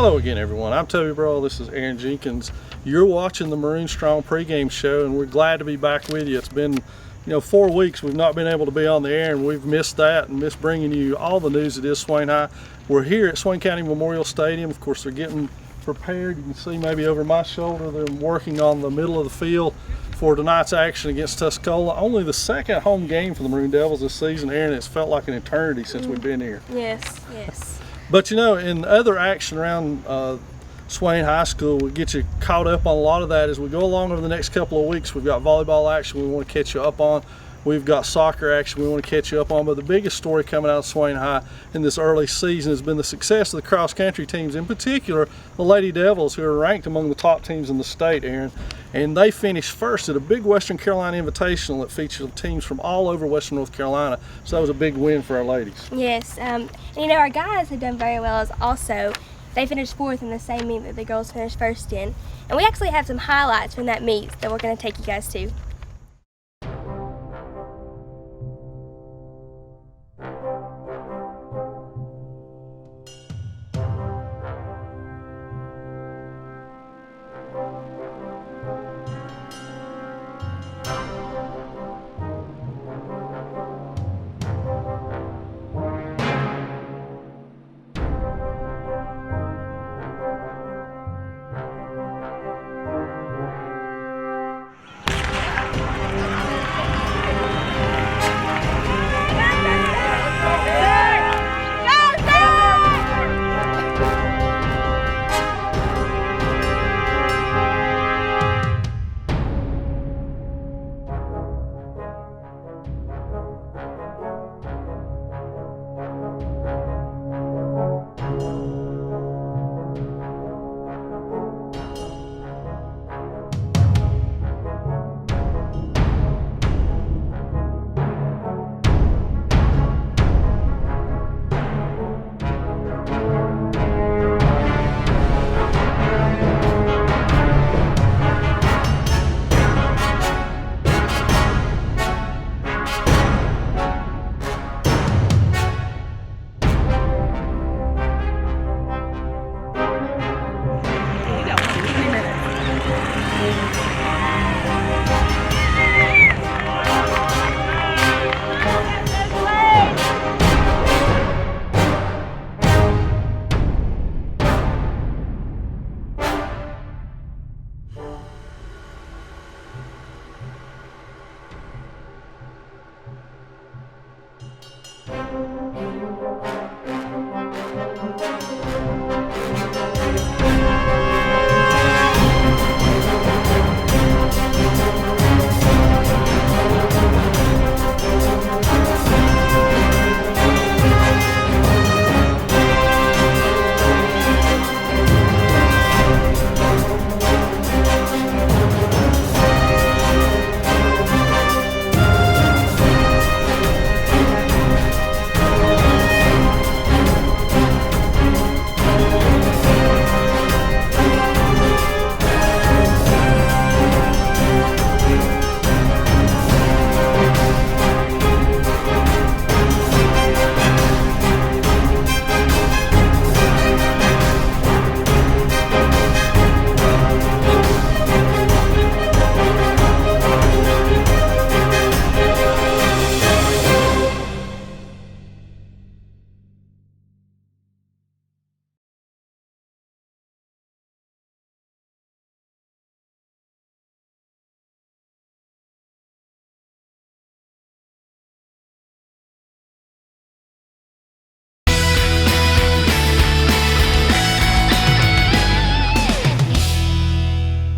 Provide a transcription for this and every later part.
Hello again, everyone. I'm Toby Burrell. This is Erin Jenkins. You're watching the Maroon Strong Pregame show, and we're glad to be back with you. It's been, 4 weeks we've not been able to be on the air, and we've missed that and missed bringing you all the news that is Swain High. We're here at Swain County Memorial Stadium. Of course, they're getting prepared. You can see maybe over my shoulder they're working on the middle of the field for tonight's action against Tuscola. Only the second home game for the Maroon Devils this season, Erin. It's felt like an eternity since we've been here. Yes. But in other action around Swain High School, we get you caught up on a lot of that as we go along over the next couple of weeks. We've got volleyball action we want to catch you up on. We've got soccer action we want to catch you up on. But the biggest story coming out of Swain High in this early season has been the success of the cross country teams, in particular the Lady Devils, who are ranked among the top teams in the state, Erin. And they finished first at a big Western Carolina Invitational that featured teams from all over Western North Carolina. So that was a big win for our ladies. Yes, and our guys have done very well as also. They finished fourth in the same meet that the girls finished first in. And we actually have some highlights from that meet that we're going to take you guys to.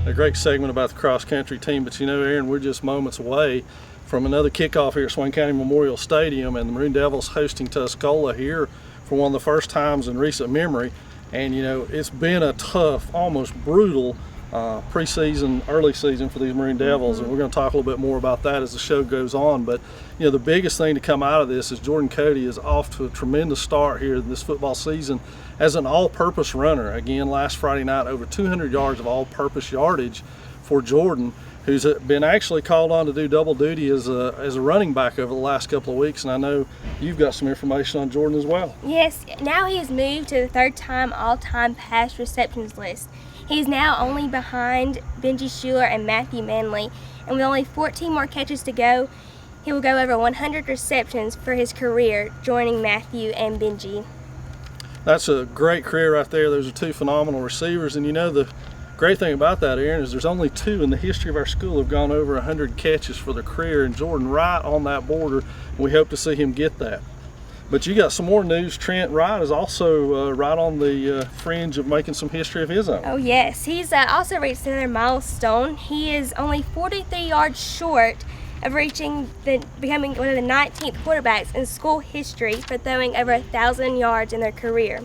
A great segment about the cross country team, but Erin, we're just moments away from another kickoff here at Swain County Memorial Stadium, and the Maroon Devils hosting Tuscola here for one of the first times in recent memory. And it's been a tough, almost brutal preseason, early season for these Maroon Devils, and we're going to talk a little bit more about that as the show goes on. But the biggest thing to come out of this is Jordan Cody is off to a tremendous start here this football season as an all-purpose runner. Again, last Friday night, over 200 yards of all-purpose yardage for Jordan, who's been actually called on to do double duty as a running back over the last couple of weeks. And I know you've got some information on Jordan as well. Yes, now he has moved to the third-time all-time pass receptions list. He's now only behind Benji Schuler and Matthew Manley, and with only 14 more catches to go, he will go over 100 receptions for his career, joining Matthew and Benji. That's a great career right there. Those are two phenomenal receivers, and you know the great thing about that, Erin, is there's only two in the history of our school who have gone over 100 catches for their career, and Jordan right on that border, and we hope to see him get that. But you got some more news. Trent Wright is also right on the fringe of making some history of his own. Oh yes, he's also reached another milestone. He is only 43 yards short of becoming one of the 19th quarterbacks in school history for throwing over 1,000 yards in their career.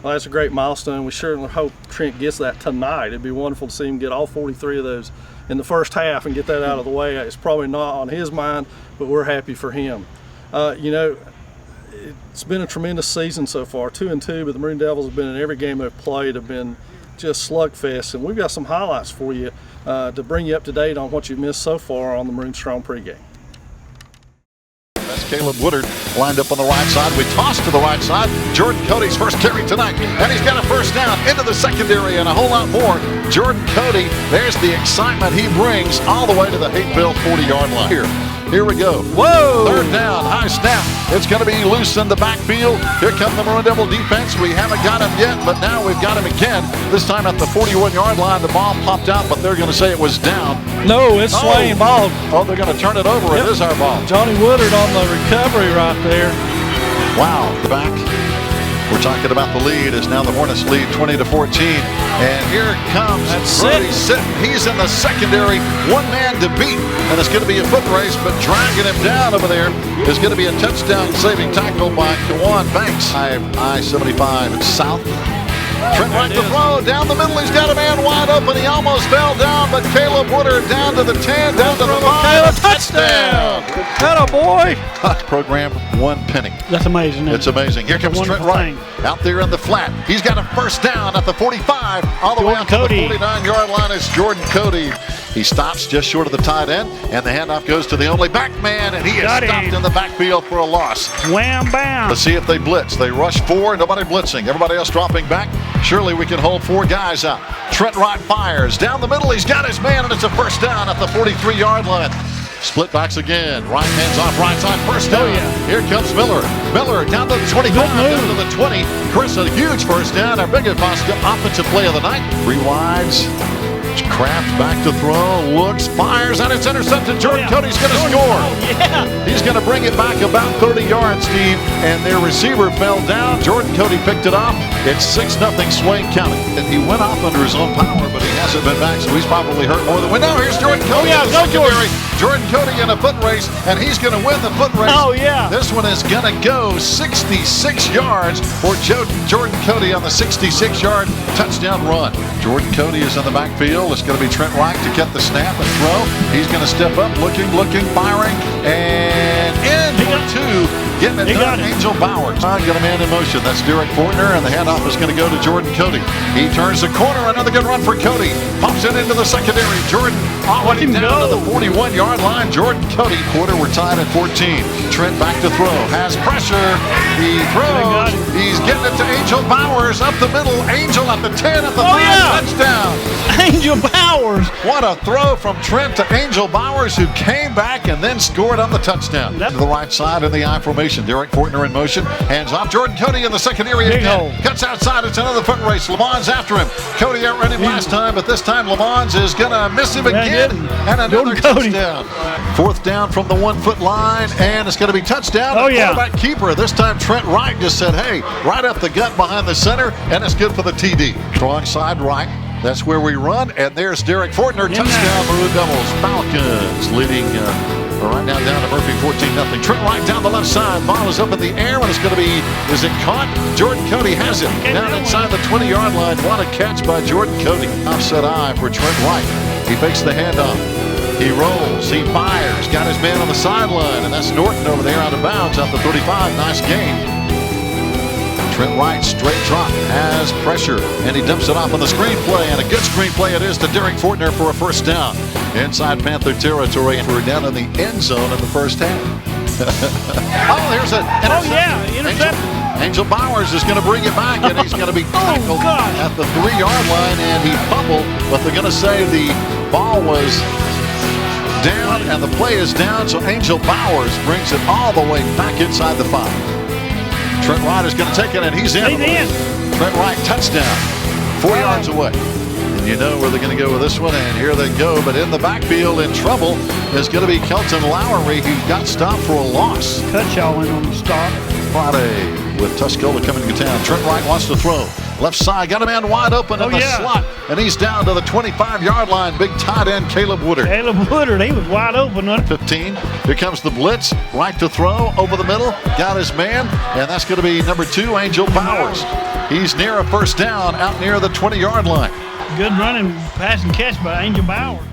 Well, that's a great milestone. We certainly hope Trent gets that tonight. It'd be wonderful to see him get all 43 of those in the first half and get that out of the way. It's probably not on his mind, but we're happy for him. You know, it's been a tremendous season so far, 2-2, but the Maroon Devils have been in every game they've played, have been just slugfests, and we've got some highlights for you to bring you up to date on what you've missed so far on the Maroon Strong Pregame. That's Caleb Woodard lined up on the right side. We toss to the right side. Jordan Cody's first carry tonight, and he's got a first down into the secondary and a whole lot more. Jordan Cody, there's the excitement he brings all the way to the Hapeville 40-yard line. Here we go. Whoa! Third down, high snap. It's going to be loose in the backfield. Here come the Maroon Devil defense. We haven't got him yet, but now we've got him again. This time at the 41-yard line, the ball popped out, but they're going to say it was down. No, it's Swain ball. Oh, they're going to turn it over. Yep. It is our ball. Johnny Woodard on the recovery right there. Wow, back. We're talking about the lead as now the Hornets lead 20-14. And here comes Brody Sitton. He's in the secondary, one man to beat. And it's going to be a foot race, but dragging him down over there is going to be a touchdown saving tackle by Kawan Banks. I-75 south. Trent Wright to throw down the middle. He's got a man wide open. He almost fell down, but Caleb Woodard down to the 10, down to the 5. Touchdown! Atta boy! Program 1 penny. That's amazing. It's amazing. Here comes Trent Wright out there in the flat. He's got a first down at the 45, all the way out to the 49-yard line. Is Jordan Cody. He stops just short of the tight end, and the handoff goes to the only back man, and he is stopped in the backfield for a loss. Wham, bam. Let's see if they blitz. They rush 4, nobody blitzing. Everybody else dropping back. Surely we can hold 4 guys out. Trent Wright fires down the middle. He's got his man, and it's a first down at the 43-yard line. Split backs again. Right hands off right side. First down. Here comes Miller. Miller down to the 25, down to the 20. Chris, a huge first down. Our biggest offensive play of the night. Rewinds. Kraft back to throw. Looks, fires, and it's intercepted. Jordan Cody's going to score. He's going to bring it back about 30 yards, Steve. And their receiver fell down. Jordan Cody picked it off. It's 6-0 Swain County. And he went off under his own power, but he hasn't been back, so he's probably hurt more than we know. Here's Jordan Cody. Go Jordan. Jordan Cody in a foot race, and he's going to win the foot race. This one is going to go 66 yards for Jordan Cody on the 66-yard touchdown run. Jordan Cody is in the backfield. It's going to be Trent Wright to get the snap and throw. He's going to step up, looking, firing, and in for 2. Getting it done, Angel Bowers. Got a man in motion. That's Derek Fortner, and the handoff is going to go to Jordan Cody. He turns the corner. Another good run for Cody. Pops it into the secondary. Jordan already down to the 41-yard line. Jordan Cody. Quarter, we're tied at 14. Trent back to throw. Has pressure. He throws. He's getting it to Angel Bowers up the middle. Angel at the 10 at the 5. Touchdown. Angel Bowers. What a throw from Trent to Angel Bowers, who came back and then scored on the touchdown. To the right side in the I formation. Derek Fortner in motion. Hands off. Jordan Cody in the secondary again. Cuts outside. It's another foot race. Lamons after him. Cody outran him last time, but this time Lamons is going to miss him again. And another touchdown. 4th down from the 1-foot line, and it's going to be touchdown. Quarterback keeper. This time Trent Wright just said, hey, right up the gut behind the center, and it's good for the TD. Strong side right. That's where we run, and there's Derek Fortner. Touchdown, Maroon Devils. Falcons leading right now down to Murphy, 14-0. Trent Wright down the left side. Ball is up in the air, and it's going to be, is it caught? Jordan Cody has it. Down inside the 20-yard line. What a catch by Jordan Cody. Offset eye for Trent Wright. He fakes the handoff. He rolls. He fires. Got his man on the sideline, and that's Norton over there out of bounds at the 35. Nice game. Trent Wright, straight drop, has pressure, and he dumps it off on the screenplay, and a good screenplay it is to Derek Fortner for a first down. Inside Panther territory, and we're down in the end zone in the first half. There's an interception. Oh, yeah, interception. Angel Bowers is going to bring it back, and he's going to be tackled at the 3-yard line, and he fumbled, but they're going to say the ball was down, and the play is down, so Angel Bowers brings it all the way back inside the 5. Trent Wright is going to take it, and he's in. Trent Wright, touchdown, 4 yards away. And you know where they're going to go with this one, and here they go. But in the backfield, in trouble, is going to be Kelton Lowry, who got stopped for a loss. Cutshaw went on the stop. Friday with Tuscola coming to town. Trent Wright wants to throw. Left side, got a man wide open in the slot, and he's down to the 25-yard line. Big tight end Caleb Woodard. Caleb Woodard, he was wide open. 15. Here comes the blitz. Right to throw, over the middle. Got his man, and that's going to be number 2, Angel Bowers. He's near a first down, out near the 20-yard line. Good running, pass and catch by Angel Bowers.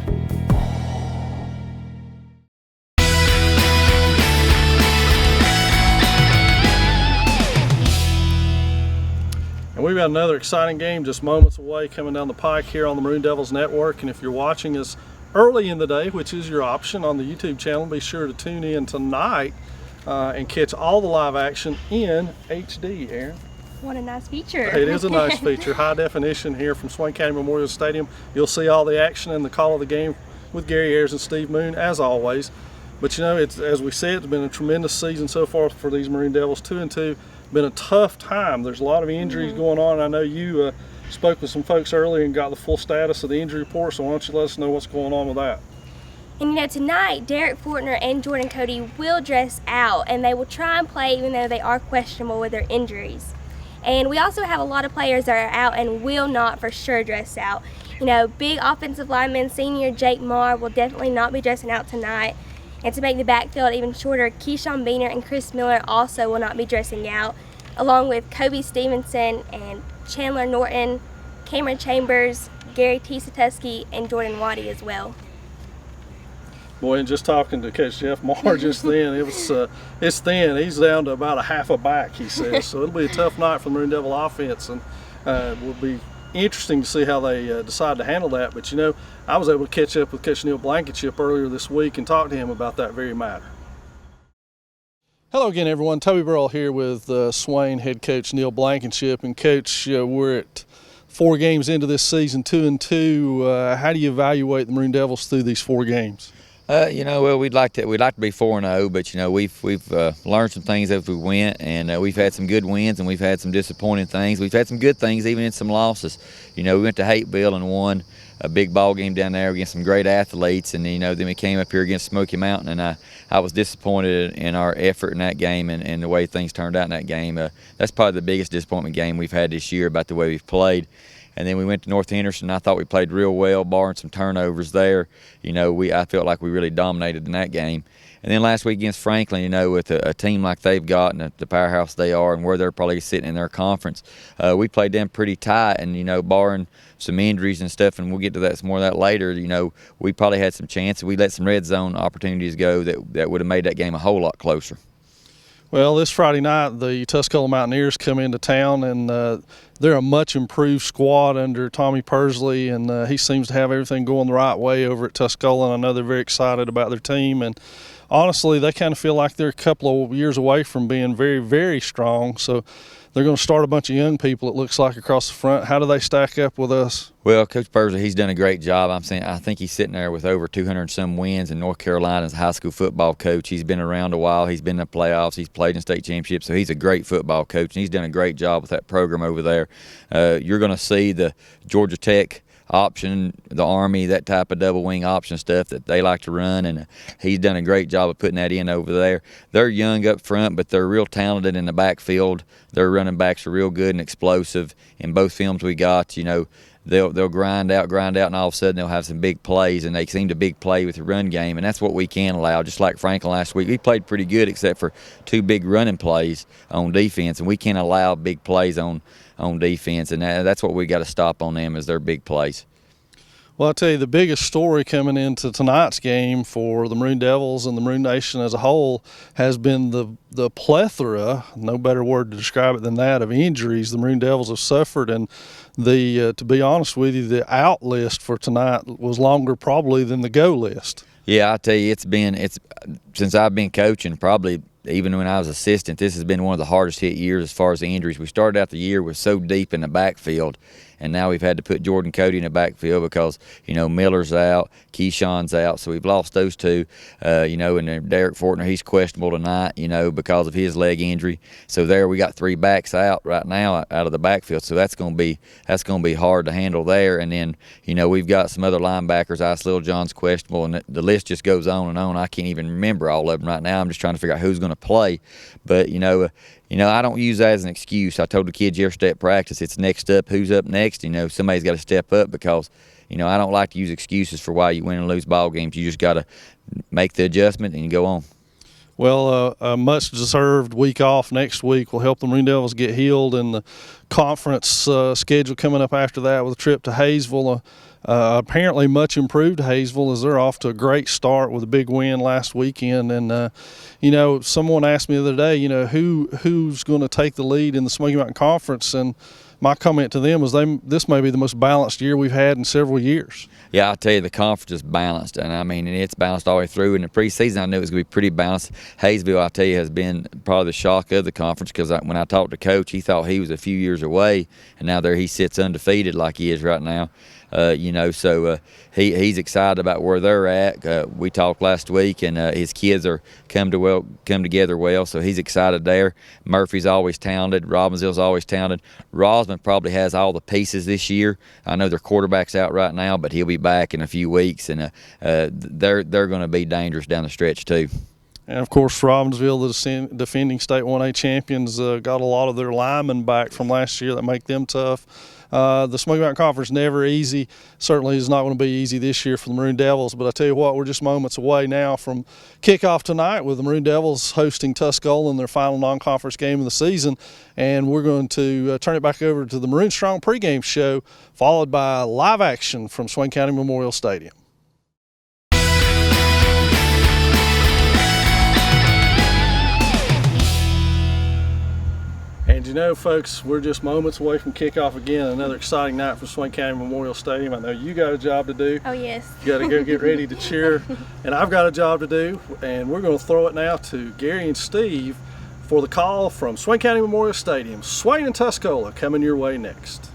And we've got another exciting game just moments away coming down the pike here on the Maroon Devils Network. And if you're watching us early in the day, which is your option on the YouTube channel, be sure to tune in tonight and catch all the live action in HD, Erin. What a nice feature. It is a nice feature. High definition here from Swain County Memorial Stadium. You'll see all the action and the call of the game with Gary Ayers and Steve Moon, as always. But you know, it's, as we said, it's been a tremendous season so far for these Maroon Devils, 2-2. Been a tough time. There's a lot of injuries going on. I know you spoke with some folks earlier and got the full status of the injury report, so why don't you let us know what's going on with that? And you know, tonight, Derek Fortner and Jordan Cody will dress out, and they will try and play even though they are questionable with their injuries. And we also have a lot of players that are out and will not for sure dress out. You know, big offensive lineman, senior Jake Marr will definitely not be dressing out tonight. And to make the backfield even shorter, Keyshawn Beener and Chris Miller also will not be dressing out, along with Kobe Stevenson and Chandler Norton, Cameron Chambers, Gary Tisatuski, and Jordan Waddy as well. Boy, and just talking to Coach Jeff Marr just then, it's thin. He's down to about a half a back, he says. So it'll be a tough night for the Maroon Devil offense, and it will be interesting to see how they decide to handle that. But you know, I was able to catch up with Coach Neil Blankenship earlier this week and talk to him about that very matter. Hello again, everyone. Toby Burrell here with Swain head coach Neil Blankenship. And Coach, we're at 4 games into this season, 2-2. How do you evaluate the Maroon Devils through these 4 games? You know, well, we'd like to be 4-0, but you know, we've learned some things as we went, and we've had some good wins and we've had some disappointing things. We've had some good things, even in some losses. You know, we went to Hateville and won a big ball game down there against some great athletes, and you know, then we came up here against Smoky Mountain, and I was disappointed in our effort in that game and the way things turned out in that game. That's probably the biggest disappointment game we've had this year about the way we've played. And then we went to North Henderson. I thought we played real well, barring some turnovers there. You know, I felt like we really dominated in that game. And then last week against Franklin, you know, with a team like they've got and the powerhouse they are and where they're probably sitting in their conference, we played them pretty tight. And, you know, barring some injuries and stuff, and we'll get to that, some more of that later, you know, we probably had some chances. We let some red zone opportunities go that would have made that game a whole lot closer. Well, this Friday night, the Tuscola Mountaineers come into town, and they're a much improved squad under Tommy Persley, and he seems to have everything going the right way over at Tuscola, and I know they're very excited about their team. And honestly, they kind of feel like they're a couple of years away from being very, very strong. So they're going to start a bunch of young people, it looks like, across the front. How do they stack up with us? Well, Coach Persley, he's done a great job. I think he's sitting there with over 200 and some wins in North Carolina as a high school football coach. He's been around a while. He's been in the playoffs. He's played in state championships. So he's a great football coach, and he's done a great job with that program over there. You're going to see the Georgia Tech option, the Army, that type of double wing option stuff that they like to run, and he's done a great job of putting that in over there. They're young up front, but they're real talented in the backfield. Their running backs are real good and explosive. In both films we got, you know, they'll grind out, and all of a sudden they'll have some big plays, and they seem to big play with the run game, and that's what we can allow. Just like Franklin last week, we played pretty good except for 2 big running plays on defense, and we can't allow big plays on defense, and that's what we got to stop on them, is their big plays. Well, I'll tell you, the biggest story coming into tonight's game for the Maroon Devils and the Maroon Nation as a whole has been the plethora, no better word to describe it than that, of injuries the Maroon Devils have suffered. And to be honest with you, the out list for tonight was longer probably than the go list. Yeah, I tell you, it's since I've been coaching, probably even when I was assistant, this has been one of the hardest hit years as far as the injuries. We started out the year with so deep in the backfield, and now we've had to put Jordan Cody in the backfield because, Miller's out, Keyshawn's out, so we've lost those two, and then Derek Fortner, he's questionable tonight, because of his leg injury. So there we got 3 backs out right now out of the backfield, so that's going to be hard to handle there. And then, we've got some other linebackers. Ice Littlejohn's questionable, and the list just goes on and on. I can't even remember all of them right now. I'm just trying to figure out who's going to play. But, I don't use that as an excuse. I told the kids yesterday at practice, it's next up, who's up next. Somebody's got to step up because, I don't like to use excuses for why you win and lose ball games. You just got to make the adjustment and you go on. Well, a much-deserved week off next week will help the Maroon Devils get healed, and the conference schedule coming up after that with a trip to Hayesville. Apparently much improved Hayesville, as they're off to a great start with a big win last weekend. And, someone asked me the other day, who's going to take the lead in the Smoky Mountain Conference, and my comment to them was this may be the most balanced year we've had in several years. Yeah, I'll tell you, the conference is balanced, and it's balanced all the way through. In the preseason, I knew it was going to be pretty balanced. Hayesville, I'll tell you, has been probably the shock of the conference because when I talked to Coach, he thought he was a few years away, and now there he sits undefeated like he is right now. So he's excited about where they're at. We talked last week, and his kids are come together well, so he's excited there. Murphy's always talented. Robbinsville's always talented. Rosman probably has all the pieces this year. I know their quarterback's out right now, but he'll be back in a few weeks, and they're going to be dangerous down the stretch too. And, of course, Robbinsville, the defending State 1A champions, got a lot of their linemen back from last year that make them tough. The Smoky Mountain Conference never easy. Certainly is not going to be easy this year for the Maroon Devils. But I tell you what, we're just moments away now from kickoff tonight with the Maroon Devils hosting Tuscola in their final non-conference game of the season. And we're going to turn it back over to the Maroon Strong Pregame show, followed by live action from Swain County Memorial Stadium. And folks, we're just moments away from kickoff again. Another exciting night for Swain County Memorial Stadium. I know you got a job to do. Oh, yes. You got to go get ready to cheer. And I've got a job to do. And we're going to throw it now to Gary and Steve for the call from Swain County Memorial Stadium. Swain and Tuscola coming your way next.